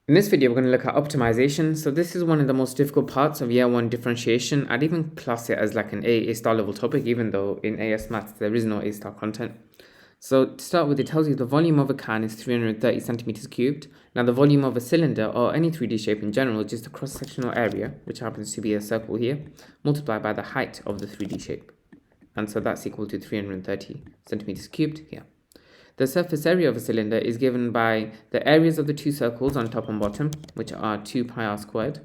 In this video, we're going to look at optimization. So this is one of the most difficult parts of year 1 differentiation. I'd even class it as like an A-star level topic, even though in AS Maths there is no A-star content. So to start with, it tells you the volume of a can is 330 centimeters cubed. Now the volume of a cylinder or any 3D shape in general is just the cross-sectional area, which happens to be a circle here, multiplied by the height of the 3D shape. And so that's equal to 330 centimeters cubed here. The surface area of a cylinder is given by the areas of the two circles on top and bottom, which are 2 pi r squared,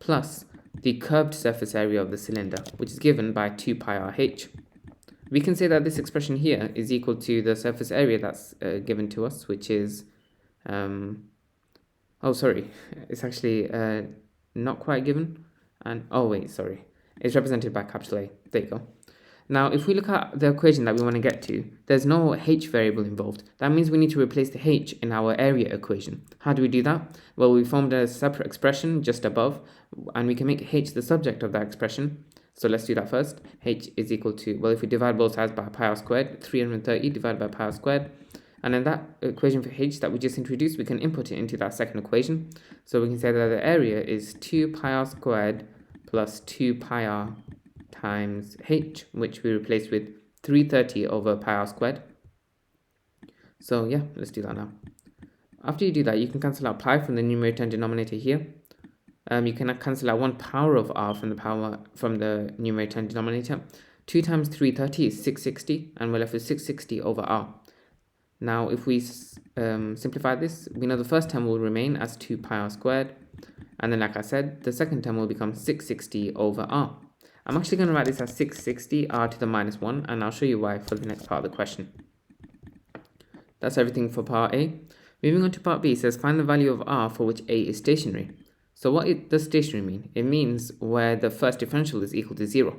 plus the curved surface area of the cylinder, which is given by 2 pi r h. We can say that this expression here is equal to the surface area that's given to us, which is, it's actually not quite given, and it's represented by capital A. There you go. Now, if we look at the equation that we want to get to, there's no h variable involved. That means we need to replace the h in our area equation. How do we do that? Well, we formed a separate expression just above, and we can make h the subject of that expression. So let's do that first. H is equal to, well, if we divide both sides by pi r squared, 330 divided by pi r squared, and then that equation for h that we just introduced, we can input it into that second equation. So we can say that the area is 2 pi r squared plus 2 pi r times h, which we replace with 330 over pi r squared. So yeah, let's do that now. After you do that, you can cancel out pi from the numerator and denominator here. You can cancel out 1 power of r from the numerator and denominator. 2 times 330 is 660, and we're left with 660 over r. Now, if we simplify this, we know the first term will remain as 2 pi r squared, and then, like I said, the second term will become 660 over r. I'm actually going to write this as 660 r to the minus 1, and I'll show you why for the next part of the question. That's everything for part A. Moving on to part B, it says find the value of r for which A is stationary. So what does stationary mean? It means where the first differential is equal to 0.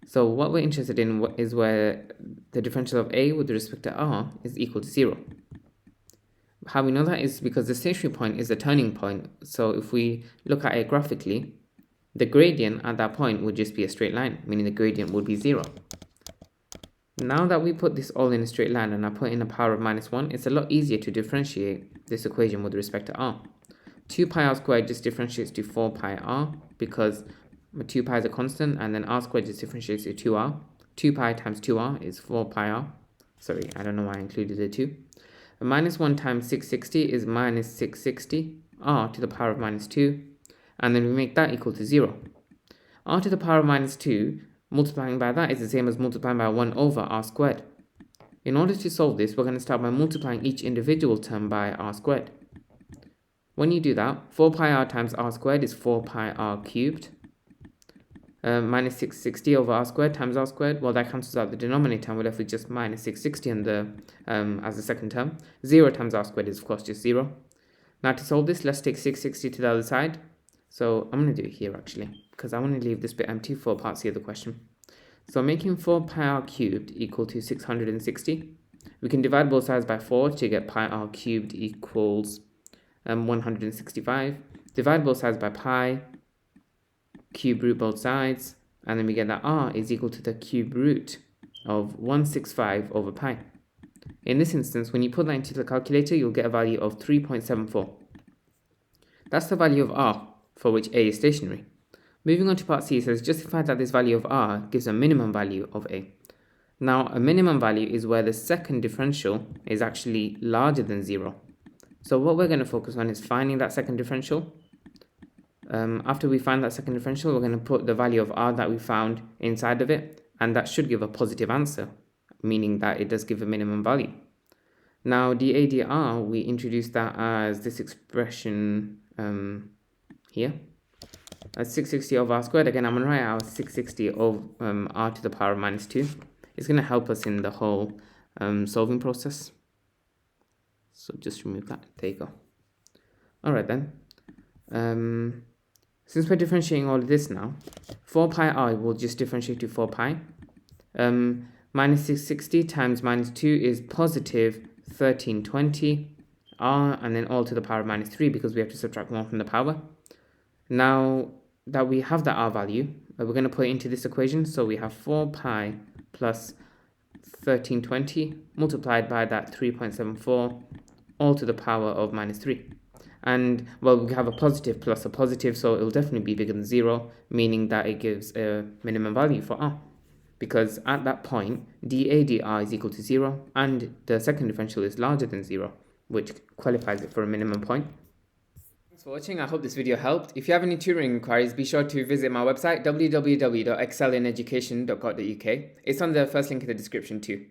So what we're interested in is where the differential of A with respect to r is equal to 0. How we know that is because the stationary point is the turning point. So if we look at it graphically, the gradient at that point would just be a straight line, meaning the gradient would be 0. Now that we put this all in a straight line and I put in a power of minus 1, it's a lot easier to differentiate this equation with respect to r. 2 pi r squared just differentiates to 4 pi r because 2 pi is a constant, and then r squared just differentiates to 2r. 2 pi times 2r is 4 pi r. Sorry, I don't know why I included the 2. Minus 1 times 660 is minus 660 r to the power of minus 2. And then we make that equal to 0. R to the power of minus 2, multiplying by that is the same as multiplying by 1 over r squared. In order to solve this, we're going to start by multiplying each individual term by r squared. When you do that, 4 pi r times r squared is 4 pi r cubed. Minus 660 over r squared times r squared, well, that cancels out the denominator, and we're left with just minus 660 as the second term. 0 times r squared is, of course, just 0. Now to solve this, let's take 660 to the other side. So I'm going to do it here actually, because I want to leave this bit empty for part C of the question. So making 4 pi r cubed equal to 660. We can divide both sides by 4 to get pi r cubed equals 165. Divide both sides by pi, cube root both sides, and then we get that r is equal to the cube root of 165 over pi. In this instance, when you put that into the calculator, you'll get a value of 3.74. That's the value of r for which A is stationary. Moving on to part C, it says justify that this value of r gives a minimum value of A. Now, a minimum value is where the second differential is actually larger than 0. So what we're going to focus on is finding that second differential. After we find that second differential, we're going to put the value of r that we found inside of it, and that should give a positive answer, meaning that it does give a minimum value. Now, dA dr, we introduce that as this expression here. That's 660 over r squared. Again, I'm going to write out 660 over r to the power of minus 2. It's going to help us in the whole solving process. So just remove that. There you go. Alright then. Since we're differentiating all of this now, 4 pi r will just differentiate to 4 pi. Minus 660 times minus 2 is positive 1320 r, and then all to the power of minus 3 because we have to subtract 1 from the power. Now that we have that r value, we're going to put it into this equation. So we have 4 pi plus 1320 multiplied by that 3.74 all to the power of minus 3. And well, we have a positive plus a positive, so it'll definitely be bigger than 0, meaning that it gives a minimum value for r. Because at that point, dA dr is equal to 0, and the second differential is larger than 0, which qualifies it for a minimum point. Thanks for watching. I hope this video helped. If you have any tutoring inquiries, be sure to visit my website www.excellineducation.co.uk. It's on the first link in the description too.